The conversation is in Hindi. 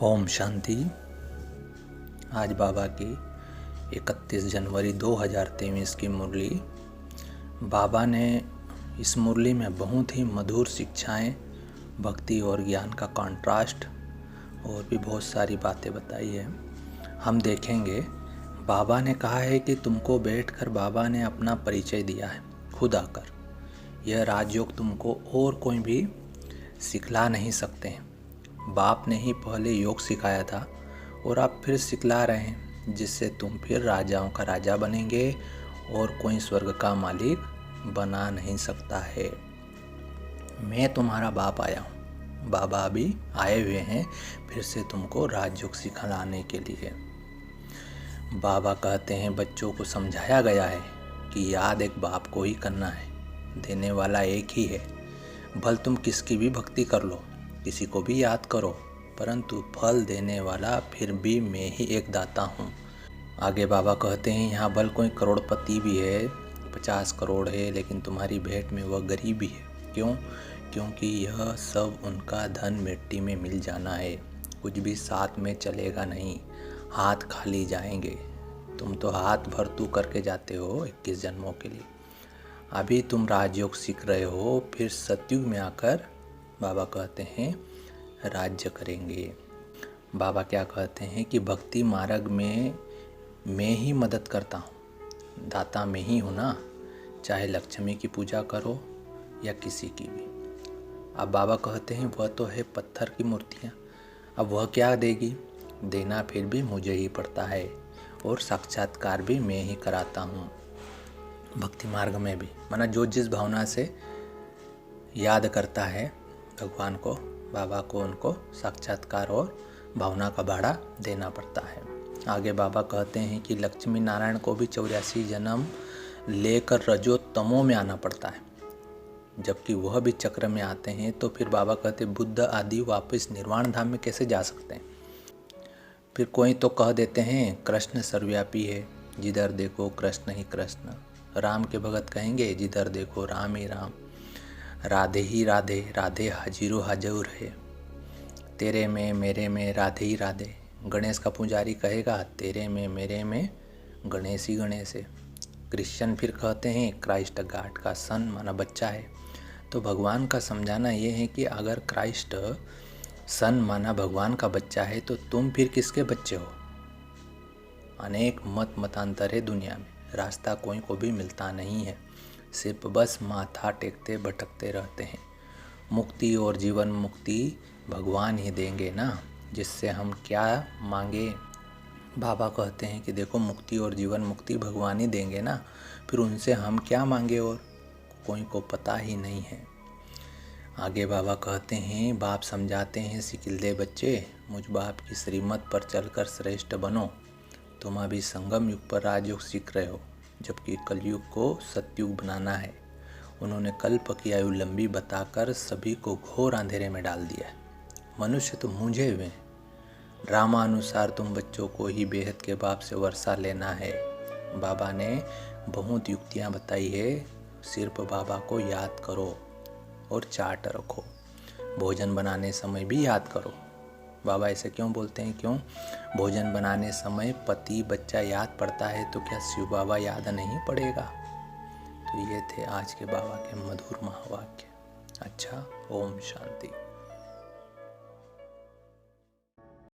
ओम शांति। आज बाबा की 31 जनवरी 2023 की मुरली। बाबा ने इस मुरली में बहुत ही मधुर शिक्षाएं, भक्ति और ज्ञान का कॉन्ट्रास्ट और भी बहुत सारी बातें बताई है। हम देखेंगे बाबा ने कहा है कि तुमको बैठकर बाबा ने अपना परिचय दिया है खुद आकर। यह राजयोग तुमको और कोई भी सिखला नहीं सकते हैं। बाप ने ही पहले योग सिखाया था और आप फिर सिखला रहे हैं, जिससे तुम फिर राजाओं का राजा बनेंगे और कोई स्वर्ग का मालिक बना नहीं सकता है। मैं तुम्हारा बाप आया हूँ। बाबा अभी आए हुए हैं फिर से तुमको राजयोग सिखलाने के लिए। बाबा कहते हैं बच्चों को समझाया गया है कि याद एक बाप को ही करना है, देने वाला एक ही है। भल तुम किसकी भी भक्ति कर लो, किसी को भी याद करो, परंतु फल देने वाला फिर भी मैं ही एक दाता हूँ। आगे बाबा कहते हैं यहाँ भल कोई करोड़पति भी है, 50 करोड़ है, लेकिन तुम्हारी भेंट में वह गरीबी है। क्यों? क्योंकि यह सब उनका धन मिट्टी में मिल जाना है, कुछ भी साथ में चलेगा नहीं, हाथ खाली जाएंगे। तुम तो हाथ भर तू करके जाते हो 21 जन्मों के लिए। अभी तुम राजयोग सीख रहे हो, फिर सतयुग में आकर बाबा कहते हैं राज्य करेंगे। बाबा क्या कहते हैं कि भक्ति मार्ग में मैं ही मदद करता हूँ, दाता मैं ही हूँ ना, चाहे लक्ष्मी की पूजा करो या किसी की भी। अब बाबा कहते हैं वह तो है पत्थर की मूर्तियाँ, अब वह क्या देगी? देना फिर भी मुझे ही पड़ता है और साक्षात्कार भी मैं ही कराता हूँ। भक्ति मार्ग में भी माना जो जिस भावना से याद करता है भगवान को, बाबा को, उनको साक्षात्कार और भावना का भाड़ा देना पड़ता है। आगे बाबा कहते हैं कि लक्ष्मी नारायण को भी 84 जन्म लेकर रजो तमो में आना पड़ता है, जबकि वह भी चक्र में आते हैं। तो फिर बाबा कहते बुद्ध आदि वापस निर्वाण धाम में कैसे जा सकते हैं? फिर कोई तो कह देते हैं कृष्ण सर्वव्यापी है, जिधर देखो कृष्ण ही कृष्ण। राम के भगत कहेंगे जिधर देखो राम ही राम, राधे ही राधे, राधे हाजिरो हाजूर है, तेरे में मेरे में राधे ही राधे। गणेश का पुजारी कहेगा तेरे में मेरे में गणेश ही गणेश है। क्रिश्चियन फिर कहते हैं क्राइस्ट गॉड का सन माना बच्चा है। तो भगवान का समझाना ये है कि अगर क्राइस्ट सन माना भगवान का बच्चा है तो तुम फिर किसके बच्चे हो? अनेक मतांतर है दुनिया में, रास्ता कोई को भी मिलता नहीं है, सिर्फ बस माथा टेकते भटकते रहते हैं। मुक्ति और जीवन मुक्ति भगवान ही देंगे ना, जिससे हम क्या मांगे? बाबा कहते हैं कि देखो मुक्ति और जीवन मुक्ति भगवान ही देंगे ना, फिर उनसे हम क्या मांगे? और कोई को पता ही नहीं है। आगे बाबा कहते हैं बाप समझाते हैं सिकिलदे बच्चे, मुझ बाप की श्रीमत पर चलकर श्रेष्ठ बनो। तुम अभी संगम युग पर राजयोग सीख रहे हो, जबकि कलयुग को सतयुग बनाना है। उन्होंने कल्प की आयु लंबी बताकर सभी को घोर अंधेरे में डाल दिया है। मनुष्य तो मूंझे हुए हैं। ड्रामा अनुसार तुम बच्चों को ही बेहद के बाप से वर्षा लेना है। बाबा ने बहुत युक्तियाँ बताई है, सिर्फ बाबा को याद करो और चार्ट रखो। भोजन बनाने समय भी याद करो। बाबा ऐसे क्यों बोलते हैं? क्यों? भोजन बनाने समय पति बच्चा याद पड़ता है तो क्या शिव बाबा याद नहीं पड़ेगा? तो ये थे आज के बाबा के मधुर महावाक्य। अच्छा, ओम शांति।